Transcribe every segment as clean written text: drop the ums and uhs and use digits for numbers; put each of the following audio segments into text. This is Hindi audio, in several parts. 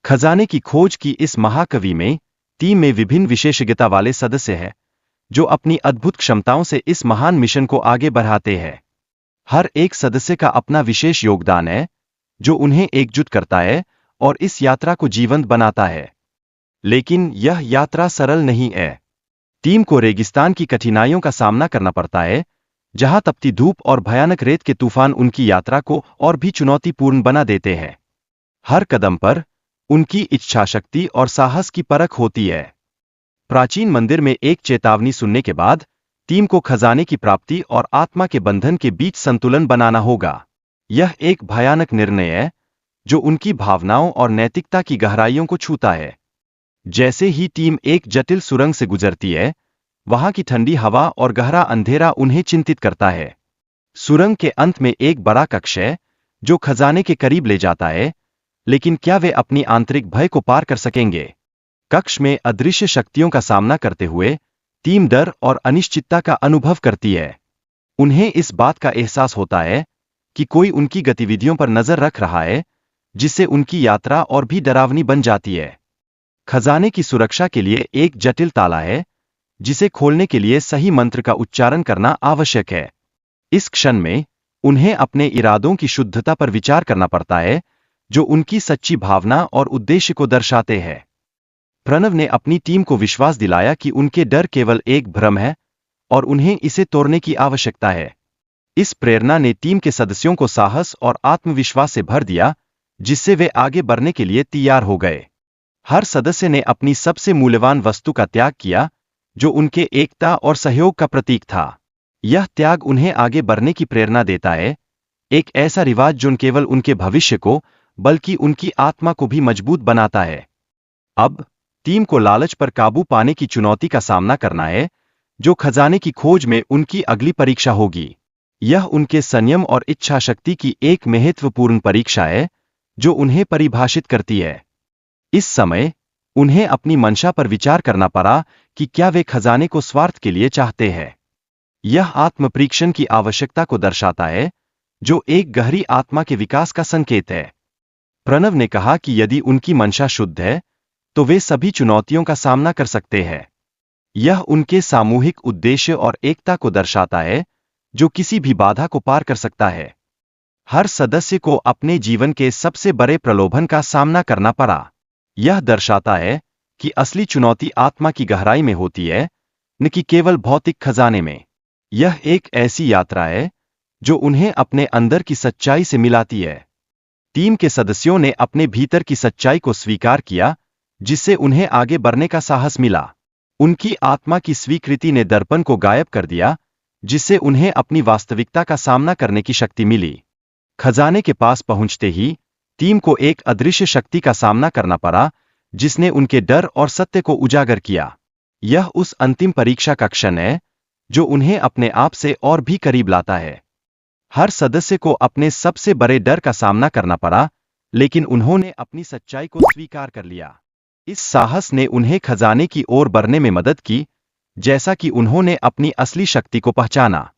खजाने की खोज की इस महाकाव्य में टीम में विभिन्न विशेषज्ञता वाले सदस्य हैं, जो अपनी अद्भुत क्षमताओं से इस महान मिशन को आगे बढ़ाते हैं। हर एक सदस्य का अपना विशेष योगदान है, जो उन्हें एकजुट करता है और इस यात्रा को जीवंत बनाता है। लेकिन यह यात्रा सरल नहीं है। टीम को रेगिस्तान की कठिनाइयों का सामना करना पड़ता है, जहां तपती धूप और भयानक रेत के तूफान उनकी यात्रा को और भी चुनौतीपूर्ण बना देते हैं। हर कदम पर उनकी इच्छाशक्ति और साहस की परख होती है। प्राचीन मंदिर में एक चेतावनी सुनने के बाद टीम को खजाने की प्राप्ति और आत्मा के बंधन के बीच संतुलन बनाना होगा। यह एक भयानक निर्णय है, जो उनकी भावनाओं और नैतिकता की गहराइयों को छूता है। जैसे ही टीम एक जटिल सुरंग से गुजरती है, वहां की ठंडी हवा और गहरा अंधेरा उन्हें चिंतित करता है। सुरंग के अंत में एक बड़ा कक्ष है, जो खजाने के करीब ले जाता है, लेकिन क्या वे अपनी आंतरिक भय को पार कर सकेंगे? कक्ष में अदृश्य शक्तियों का सामना करते हुए टीम डर और अनिश्चितता का अनुभव करती है। उन्हें इस बात का एहसास होता है कि कोई उनकी गतिविधियों पर नजर रख रहा है, जिससे उनकी यात्रा और भी डरावनी बन जाती है। खजाने की सुरक्षा के लिए एक जटिल ताला है, जिसे खोलने के लिए सही मंत्र का उच्चारण करना आवश्यक है। इस क्षण में उन्हें अपने इरादों की शुद्धता पर विचार करना पड़ता है, जो उनकी सच्ची भावना और उद्देश्य को दर्शाते हैं। प्रणव ने अपनी टीम को विश्वास दिलाया कि उनके डर केवल एक भ्रम है और उन्हें इसे तोड़ने की आवश्यकता है। इस प्रेरणा ने टीम के सदस्यों को साहस और आत्मविश्वास से भर दिया, जिससे वे आगे बढ़ने के लिए तैयार हो गए। हर सदस्य ने अपनी सबसे मूल्यवान वस्तु का त्याग किया, जो उनके एकता और सहयोग का प्रतीक था। यह त्याग उन्हें आगे बढ़ने की प्रेरणा देता है, एक ऐसा रिवाज जो न केवल उनके भविष्य को बल्कि उनकी आत्मा को भी मजबूत बनाता है। अब टीम को लालच पर काबू पाने की चुनौती का सामना करना है, जो खजाने की खोज में उनकी अगली परीक्षा होगी। यह उनके संयम और इच्छा शक्ति की एक महत्वपूर्ण परीक्षा है, जो उन्हें परिभाषित करती है। इस समय उन्हें अपनी मंशा पर विचार करना पड़ा कि क्या वे खजाने को स्वार्थ के लिए चाहते हैं। यह आत्मपरीक्षण की आवश्यकता को दर्शाता है, जो एक गहरी आत्मा के विकास का संकेत है। प्रणव ने कहा कि यदि उनकी मंशा शुद्ध है, तो वे सभी चुनौतियों का सामना कर सकते हैं। यह उनके सामूहिक उद्देश्य और एकता को दर्शाता है, जो किसी भी बाधा को पार कर सकता है। हर सदस्य को अपने जीवन के सबसे बड़े प्रलोभन का सामना करना पड़ा। यह दर्शाता है कि असली चुनौती आत्मा की गहराई में होती है, न कि केवल भौतिक खजाने में। यह एक ऐसी यात्रा है जो उन्हें अपने अंदर की सच्चाई से मिलाती है। टीम के सदस्यों ने अपने भीतर की सच्चाई को स्वीकार किया, जिससे उन्हें आगे बढ़ने का साहस मिला। उनकी आत्मा की स्वीकृति ने दर्पण को गायब कर दिया, जिससे उन्हें अपनी वास्तविकता का सामना करने की शक्ति मिली। खजाने के पास पहुंचते ही टीम को एक अदृश्य शक्ति का सामना करना पड़ा, जिसने उनके डर और सत्य को उजागर किया। यह उस अंतिम परीक्षा का क्षण है, जो उन्हें अपने आप से और भी करीब लाता है। हर सदस्य को अपने सबसे बड़े डर का सामना करना पड़ा, लेकिन उन्होंने अपनी सच्चाई को स्वीकार कर लिया। इस साहस ने उन्हें खजाने की ओर बढ़ने में मदद की, जैसा कि उन्होंने अपनी असली शक्ति को पहचाना।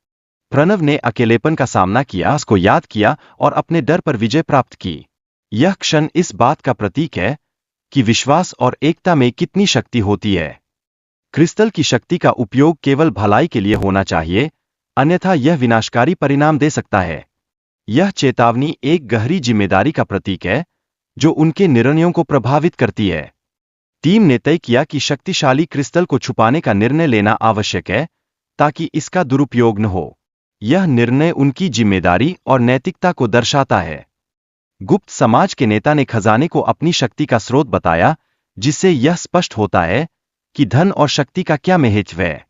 प्रणव ने अकेलेपन का सामना किया, उसको याद किया और अपने डर पर विजय प्राप्त की। यह क्षण इस बात का प्रतीक है कि विश्वास और एकता में कितनी शक्ति होती है। क्रिस्टल की शक्ति का उपयोग केवल भलाई के लिए होना चाहिए, अन्यथा यह विनाशकारी परिणाम दे सकता है। यह चेतावनी एक गहरी जिम्मेदारी का प्रतीक है, जो उनके निर्णयों को प्रभावित करती है। टीम ने तय किया कि शक्तिशाली क्रिस्टल को छुपाने का निर्णय लेना आवश्यक है, ताकि इसका दुरुपयोग न हो। यह निर्णय उनकी जिम्मेदारी और नैतिकता को दर्शाता है। गुप्त समाज के नेता ने खजाने को अपनी शक्ति का स्रोत बताया, जिससे यह स्पष्ट होता है कि धन और शक्ति का क्या महत्व है।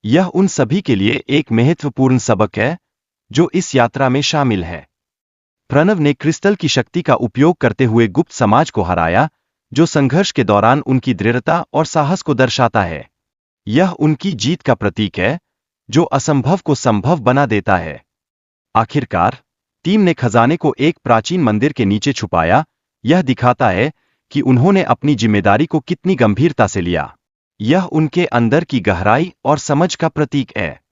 यह उन सभी के लिए एक महत्वपूर्ण सबक है, जो इस यात्रा में शामिल है। प्रणव ने क्रिस्टल की शक्ति का उपयोग करते हुए गुप्त समाज को हराया, जो संघर्ष के दौरान उनकी दृढ़ता और साहस को दर्शाता है। यह उनकी जीत का प्रतीक है, जो असंभव को संभव बना देता है। आखिरकार टीम ने खजाने को एक प्राचीन मंदिर के नीचे छुपाया। यह दिखाता है कि उन्होंने अपनी जिम्मेदारी को कितनी गंभीरता से लिया। यह उनके अंदर की गहराई और समझ का प्रतीक है।